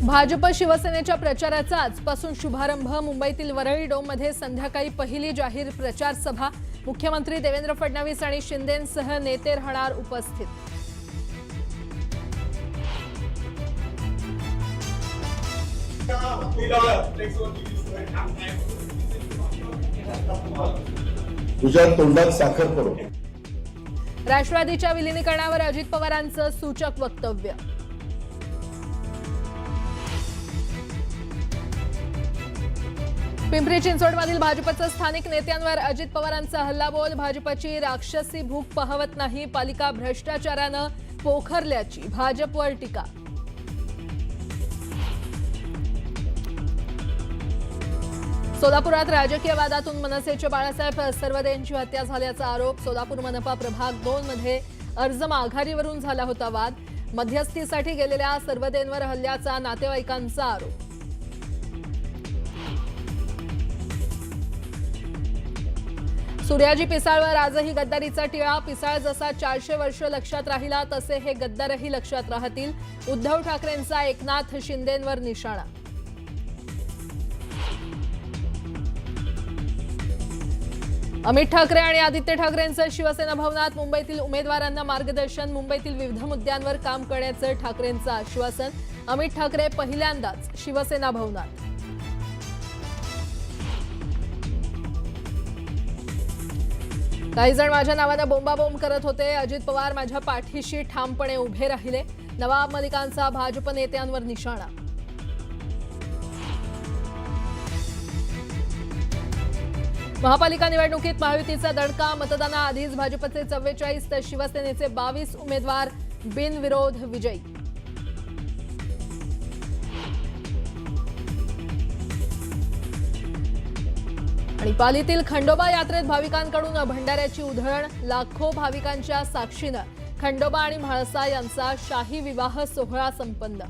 भाजप शिवसेनेच्या प्रचाराचा आजपासून शुभारंभ। मुंबईतील वरळी डोममध्ये संध्याकाळी पहिली जाहीर प्रचार सभा। मुख्यमंत्री देवेंद्र फडणवीस आणि शिंदेंसह नेते राहणार उपस्थित। तुझ्या तोंडात साखर पडो। राष्ट्रवादीच्या विलीनीकरणावर अजित पवारांचं सूचक वक्तव्य। पिंपरी चिंचवडमधील भाजपच्या स्थानिक नेत्यांवर अजित पवारांचा हल्लाबोल। भाजपची राक्षसी भूक पाहवत नाही, पालिका भ्रष्टाचारानं पोखरल्याची भाजपवर टीका। सोलापुरात राजकीय वादातून मनसेचे बाळासाहेब सर्वदेंची हत्या झाल्याचा आरोप। सोलापूर मनपा प्रभाग 2 मध्ये अर्ज माघारीवरून झाला होता वाद। मध्यस्थीसाठी गेलेल्या सर्वदेंवर हल्ल्याचा नातेवाईकांचा आरोप। सूर्याजी पिसाळवर आजही गद्दारीचा टिळा। पिसाळ जसा 400 वर्ष लक्षात राहिला तसे हे गद्दारही लक्षात राहतील। उद्धव ठाकरेंचा एकनाथ शिंदेंवर निशाणा। अमित ठाकरे आणि आदित्य ठाकरेंचं शिवसेना भवनात। मुंबईतील उमेदवारांना मार्गदर्शन। मुंबईतील विविध मुद्द्यांवर काम करण्याचं ठाकरेंचं आश्वासन। अमित ठाकरे पहिल्यांदाच शिवसेना भवनात। काही जण माझ्या नावानं बोंबाबोंब करत होते। अजित पवार माझ्या पाठीशी ठामपणे उभे राहिले। नवाब मलिकांचा भाजप नेत्यांवर निशाणा। महापालिका निवडणुकीत महायुतीचा दणका। मतदानाआधीच भाजपचे 44 तर शिवसेनेचे 22 उमेदवार बिनविरोध विजयी। आणि पालीतील खंडोबा यात्रेत भाविकांकडून भंडाऱ्याची उधळण। लाखो भाविकांच्या साक्षीनं खंडोबा आणि म्हाळसा यांचा शाही विवाह सोहळा संपन्न।